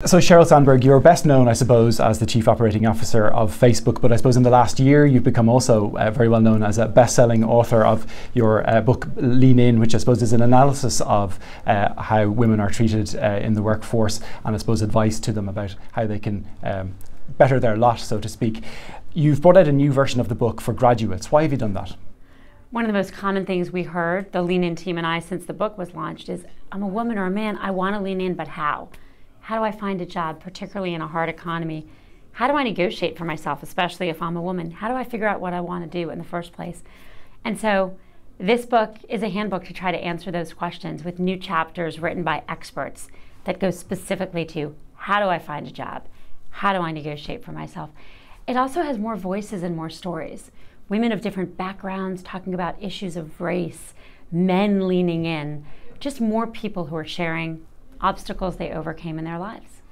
So Sheryl Sandberg, you're best known, I suppose, as the Chief Operating Officer of Facebook, but I suppose in the last year you've become also very well known as a best-selling author of your book Lean In, which I suppose is an analysis of how women are treated in the workforce, and I suppose advice to them about how they can better their lot, so to speak. You've brought out a new version of the book for graduates. Why have you done that? One of the most common things we heard, the Lean In team and I, since the book was launched, is I'm a woman or a man, I want to lean in, but how? How do I find a job, particularly in a hard economy? How do I negotiate for myself, especially if I'm a woman? How do I figure out what I want to do in the first place? And so this book is a handbook to try to answer those questions with new chapters written by experts that go specifically to how do I find a job? How do I negotiate for myself? It also has more voices and more stories. Women of different backgrounds talking about issues of race, men leaning in, just more people who are sharing obstacles they overcame in their lives.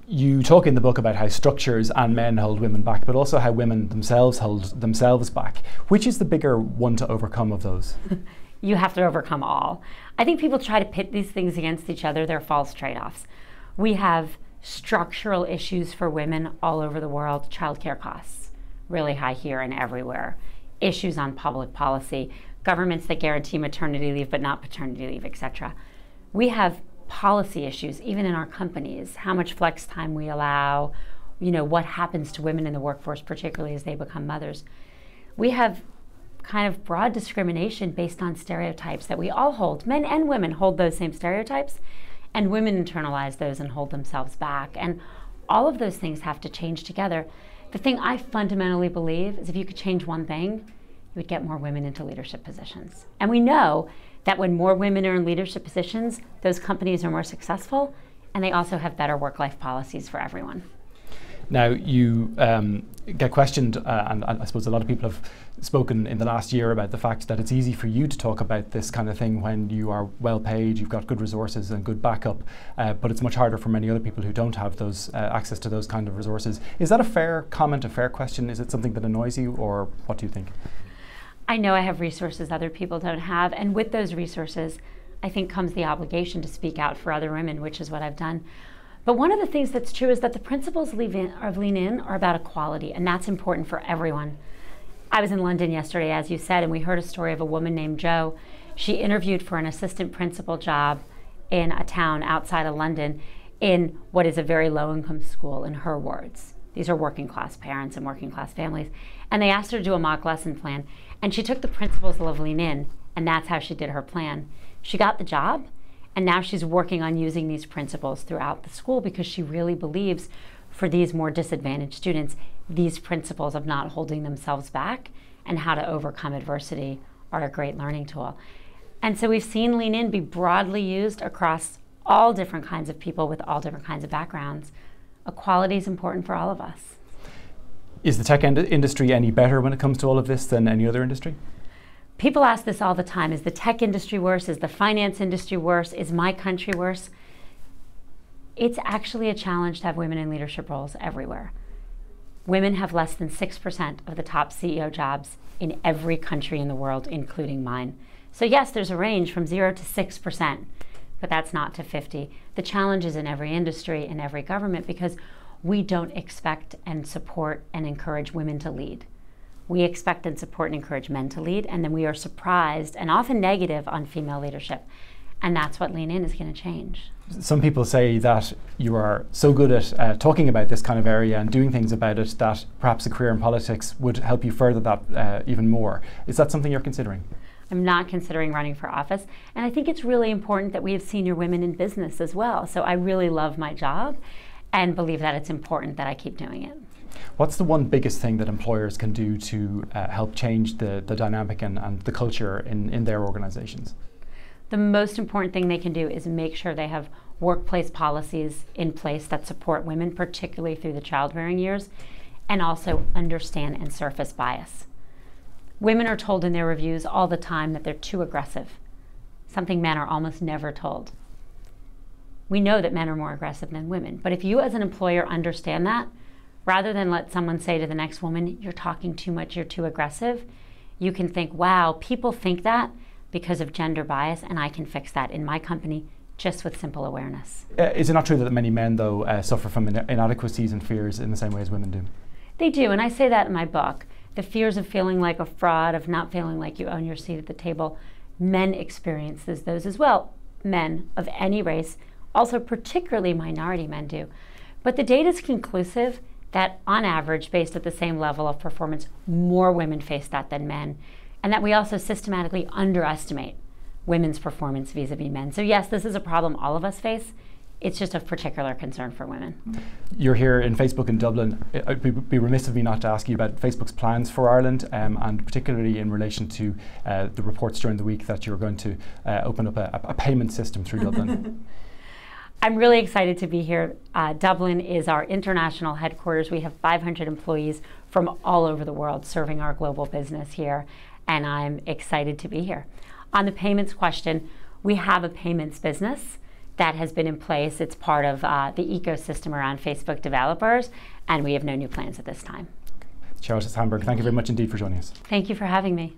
You talk in the book about how structures and men hold women back, but also how women themselves hold themselves back. Which is the bigger one to overcome of those? You have to overcome all. I think people try to pit these things against each other. They're false trade-offs. We have structural issues for women all over the world. Childcare costs, really high here and everywhere. Issues on public policy, governments that guarantee maternity leave but not paternity leave, etc. We have policy issues, even in our companies, how much flex time we allow, what happens to women in the workforce, particularly as they become mothers. We have kind of broad discrimination based on stereotypes that we all hold. Men and women hold those same stereotypes, and women internalize those and hold themselves back. And all of those things have to change together. The thing I fundamentally believe is if you could change one thing, you would get more women into leadership positions. And we know that when more women are in leadership positions, those companies are more successful, and they also have better work-life policies for everyone. Now, you get questioned, and I suppose a lot of people have spoken in the last year about the fact that it's easy for you to talk about this kind of thing when you are well paid, you've got good resources and good backup, but it's much harder for many other people who don't have those access to those kind of resources. Is that a fair comment, a fair question? Is it something that annoys you, or what do you think? I know I have resources other people don't have, and with those resources, I think comes the obligation to speak out for other women, which is what I've done. But one of the things that's true is that the principles of Lean In are about equality, and that's important for everyone. I was in London yesterday, as you said, and we heard a story of a woman named Jo. She interviewed for an assistant principal job in a town outside of London in what is a very low-income school, in her words. These are working class parents and working class families. And they asked her to do a mock lesson plan, and she took the principles of Lean In, and that's how she did her plan. She got the job, and now she's working on using these principles throughout the school because she really believes for these more disadvantaged students, these principles of not holding themselves back and how to overcome adversity are a great learning tool. And so we've seen Lean In be broadly used across all different kinds of people with all different kinds of backgrounds. Equality is important for all of us. Is the tech industry any better when it comes to all of this than any other industry? People ask this all the time. Is the tech industry worse? Is the finance industry worse? Is my country worse? It's actually a challenge to have women in leadership roles everywhere. Women have less than 6% of the top CEO jobs in every country in the world, including mine. So yes, there's a range from 0 to 6%, but that's not to 50. The challenge is in every industry and every government because we don't expect and support and encourage women to lead. We expect and support and encourage men to lead, and then we are surprised and often negative on female leadership. And that's what Lean In is going to change. Some people say that you are so good at talking about this kind of area and doing things about it that perhaps a career in politics would help you further that even more. Is that something you're considering? I'm not considering running for office, and I think it's really important that we have senior women in business as well. So I really love my job and believe that it's important that I keep doing it. What's the one biggest thing that employers can do to help change the dynamic and the culture in their organizations? The most important thing they can do is make sure they have workplace policies in place that support women, particularly through the childbearing years, and also understand and surface bias. Women are told in their reviews all the time that they're too aggressive, something men are almost never told. We know that men are more aggressive than women, but if you as an employer understand that, rather than let someone say to the next woman, you're talking too much, you're too aggressive, you can think, wow, people think that because of gender bias, and I can fix that in my company just with simple awareness. Is it not true that many men, though, suffer from inadequacies and fears in the same way as women do? They do, and I say that in my book. The fears of feeling like a fraud, of not feeling like you own your seat at the table, men experience those as well. Men of any race, also particularly minority men do. But the data is conclusive that on average, based at the same level of performance, more women face that than men, and that we also systematically underestimate women's performance vis-a-vis men. So yes, this is a problem all of us face. It's just of particular concern for women. You're here in Facebook in Dublin. It'd be remiss of me not to ask you about Facebook's plans for Ireland, and particularly in relation to the reports during the week that you're going to open up a payment system through Dublin. I'm really excited to be here. Dublin is our international headquarters. We have 500 employees from all over the world serving our global business here, and I'm excited to be here. On the payments question, we have a payments business that has been in place. It's part of the ecosystem around Facebook developers, and we have no new plans at this time. Sheryl Sandberg, thank you very much indeed for joining us. Thank you for having me.